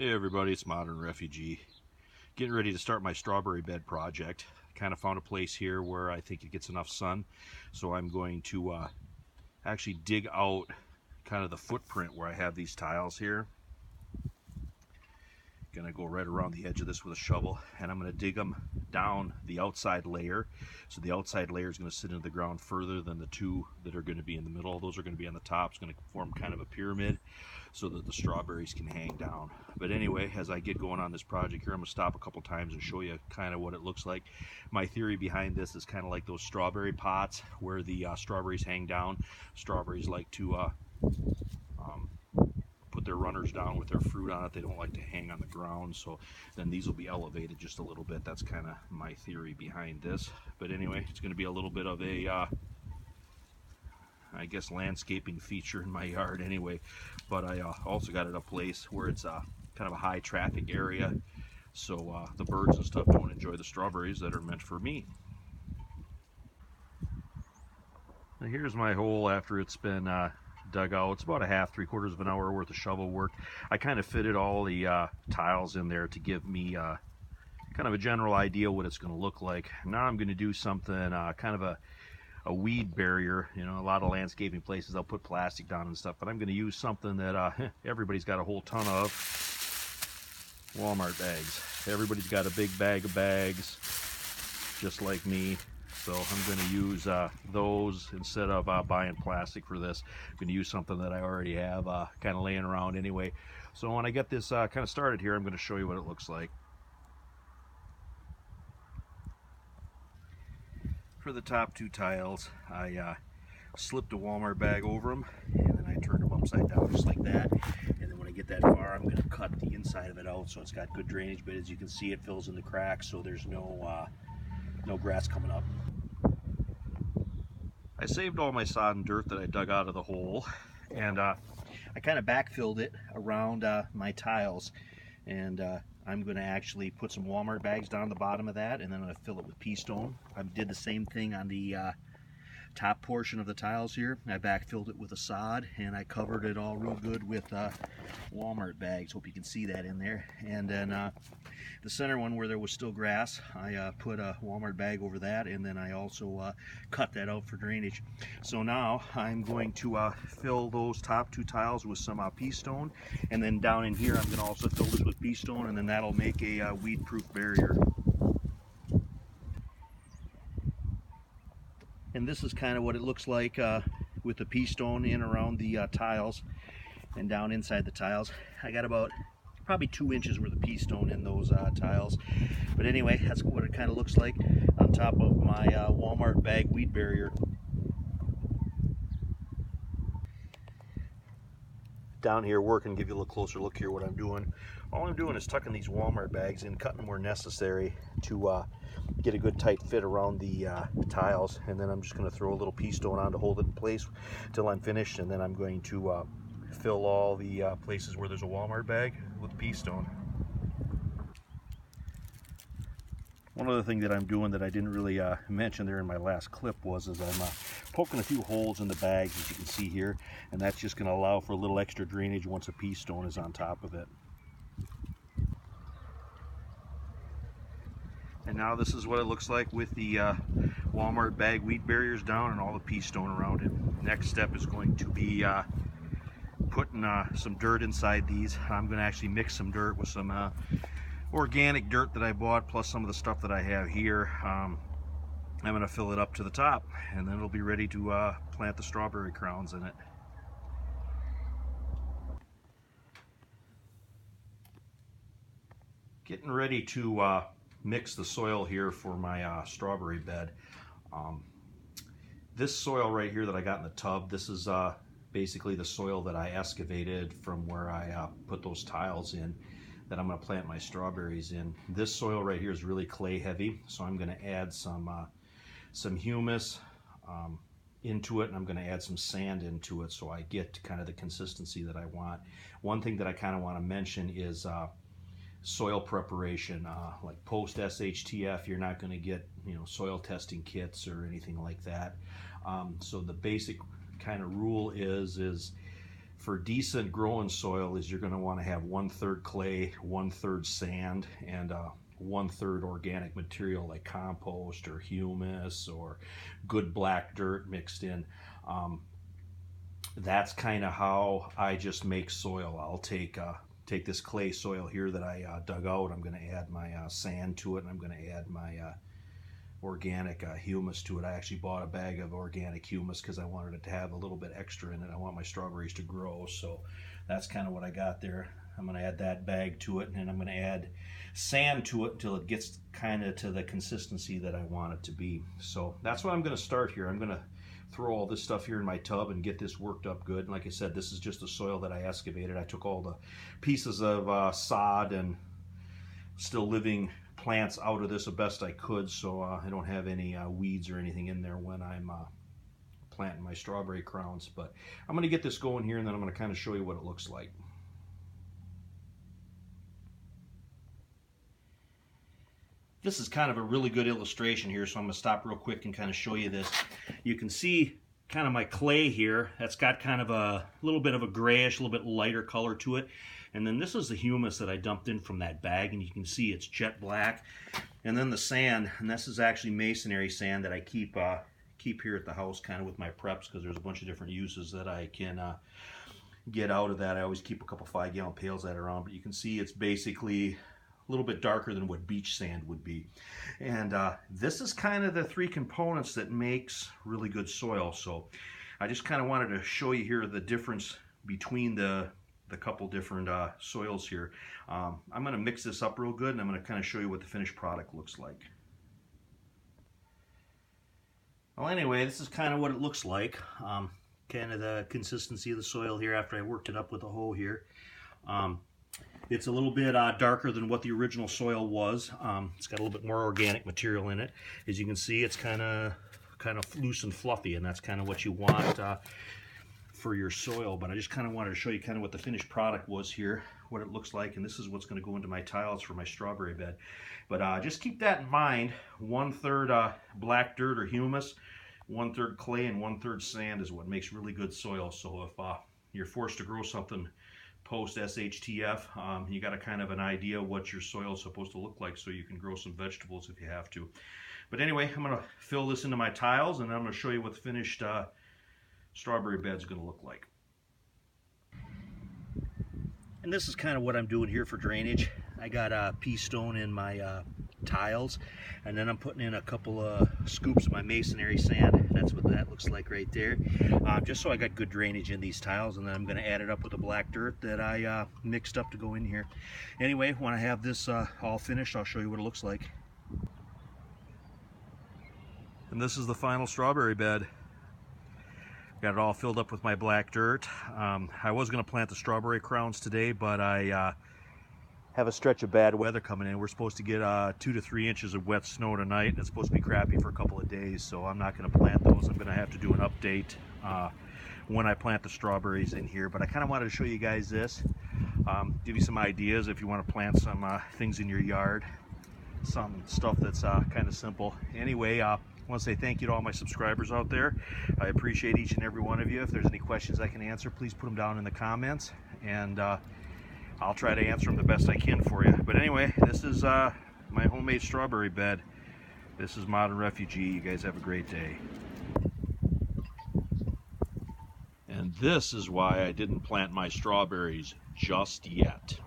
Hey everybody, it's Modern Refugee. Getting ready to start my strawberry bed project. Kind of found a place here where I think it gets enough sun, so I'm going to actually dig out kind of the footprint where I have these tiles here. Gonna go right around the edge of this with a shovel, and I'm gonna dig them down the outside layer. So the outside layer is gonna sit into the ground further than the two that are gonna be in the middle. Those are gonna be on the top. It's gonna form kind of a pyramid so that the strawberries can hang down. But anyway, as I get going on this project here, I'm gonna stop a couple times and show you kind of what it looks like. My theory behind this is kind of like those strawberry pots where the strawberries hang down. Strawberries like to put their runners down with their fruit on it. They don't like to hang on the ground, so then these will be elevated just a little bit. That's kind of my theory behind this. But anyway, it's going to be a little bit of a I guess landscaping feature in my yard anyway. But I also got it a place where it's kind of a high traffic area, so the birds and stuff don't enjoy the strawberries that are meant for me. Now here's my hole after it's been dug out. It's about a half, 3/4 of an hour worth of shovel work. I kind of fitted all the tiles in there to give me kind of a general idea what it's going to look like. Now I'm going to do something kind of a weed barrier. You know, a lot of landscaping places they'll put plastic down and stuff, but I'm going to use something that everybody's got a whole ton of. Walmart bags. Everybody's got a big bag of bags, just like me. So I'm going to use those instead of buying plastic for this. I'm going to use something that I already have kind of laying around anyway. So when I get this kind of started here, I'm going to show you what it looks like. For the top two tiles, I slipped a Walmart bag over them, and then I turned them upside down just like that. And then when I get that far, I'm going to cut the inside of it out so it's got good drainage. But as you can see, it fills in the cracks, so there's no grass coming up. I saved all my sod and dirt that I dug out of the hole, and I kind of backfilled it around my tiles, and I'm going to actually put some Walmart bags down the bottom of that, and then I'm going to fill it with pea stone. I did the same thing on the top portion of the tiles here. I backfilled it with a sod, and I covered it all real good with Walmart bags. Hope you can see that in there. And then the center one where there was still grass, I put a Walmart bag over that, and then I also cut that out for drainage. So now I'm going to fill those top two tiles with some pea stone, and then down in here I'm going to also fill this with pea stone, and then that'll make a weed-proof barrier. And this is kind of what it looks like with the pea stone in around the tiles and down inside the tiles. I got about probably 2 inches worth of pea stone in those tiles. But anyway, that's what it kind of looks like on top of my Walmart bag weed barrier. Down here working, give you a little closer look here what I'm doing. All I'm doing is tucking these Walmart bags in, cutting them where necessary to get a good tight fit around the tiles, and then I'm just going to throw a little pea stone on to hold it in place till I'm finished, and then I'm going to fill all the places where there's a Walmart bag with pea stone. One other thing that I'm doing that I didn't really mention there in my last clip is I'm poking a few holes in the bags, as you can see here, and that's just going to allow for a little extra drainage once a pea stone is on top of it. And now this is what it looks like with the Walmart bag weed barriers down and all the pea stone around it. Next step is going to be putting some dirt inside these. I'm going to actually mix some dirt with some organic dirt that I bought, plus some of the stuff that I have here. I'm going to fill it up to the top, and then it'll be ready to plant the strawberry crowns in it. Getting ready to mix the soil here for my strawberry bed. This soil right here that I got in the tub, this is basically the soil that I excavated from where I put those tiles in that I'm going to plant my strawberries in. This soil right here is really clay heavy, so I'm going to add some humus into it, and I'm going to add some sand into it so I get kind of the consistency that I want. One thing that I kind of want to mention is soil preparation. Like post SHTF, you're not going to get soil testing kits or anything like that. So the basic kind of rule is for decent growing soil is you're going to want to have 1/3 clay, 1/3 sand, and 1/3 organic material like compost or humus or good black dirt mixed in. That's kind of how I just make soil. I'll take this clay soil here that I dug out. I'm going to add my sand to it, and I'm going to add my organic humus to it. I actually bought a bag of organic humus because I wanted it to have a little bit extra in it. I want my strawberries to grow, so that's kind of what I got there. I'm going to add that bag to it, and then I'm going to add sand to it until it gets kind of to the consistency that I want it to be. So that's what I'm going to start here. I'm going to throw all this stuff here in my tub and get this worked up good. And like I said, this is just the soil that I excavated. I took all the pieces of sod and still living plants out of this the best I could, so I don't have any weeds or anything in there when I'm planting my strawberry crowns. But I'm going to get this going here, and then I'm going to kind of show you what it looks like. This is kind of a really good illustration here, so I'm going to stop real quick and kind of show you this. You can see kind of my clay here. That's got kind of a little bit of a grayish, a little bit lighter color to it. And then this is the humus that I dumped in from that bag, and you can see it's jet black. And then the sand, and this is actually masonry sand that I keep here at the house kind of with my preps, because there's a bunch of different uses that I can get out of that. I always keep a couple 5-gallon pails that are around, but you can see it's basically a little bit darker than what beach sand would be. And this is kind of the 3 components that makes really good soil. So I just kind of wanted to show you here the difference between the couple different soils here. I'm going to mix this up real good, and I'm going to kind of show you what the finished product looks like. Well, anyway, this is kind of what it looks like. Kind of the consistency of the soil here after I worked it up with a hoe here. It's a little bit darker than what the original soil was. It's got a little bit more organic material in it. As you can see, it's kind of loose and fluffy, and that's kind of what you want for your soil. But I just kind of wanted to show you kind of what the finished product was here, what it looks like, and this is what's going to go into my tiles for my strawberry bed. But just keep that in mind. 1/3 black dirt or humus, 1/3 clay, and 1/3 sand is what makes really good soil. So if you're forced to grow something post SHTF, you got a kind of an idea what your soil is supposed to look like, so you can grow some vegetables if you have to. But anyway, I'm going to fill this into my tiles, and I'm going to show you what the finished strawberry bed is going to look like. And this is kind of what I'm doing here for drainage. I got pea stone in my tiles, and then I'm putting in a couple of scoops of my masonry sand. That's what that looks like right there, just so I got good drainage in these tiles. And then I'm going to add it up with the black dirt that I mixed up to go in here. Anyway, when I have this all finished, I'll show you what it looks like. And this is the final strawberry bed. Got it all filled up with my black dirt. I was going to plant the strawberry crowns today, but I have a stretch of bad weather coming in. We're supposed to get 2 to 3 inches of wet snow tonight, and it's supposed to be crappy for a couple of days, so I'm not going to plant those. I'm going to have to do an update when I plant the strawberries in here. But I kind of wanted to show you guys this, give you some ideas if you want to plant some things in your yard, some stuff that's kind of simple. Anyway, I want to say thank you to all my subscribers out there. I appreciate each and every one of you. If there's any questions I can answer, please put them down in the comments, and I'll try to answer them the best I can for you. But anyway, this is my homemade strawberry bed. This is Modern Refugee. You guys have a great day. And this is why I didn't plant my strawberries just yet.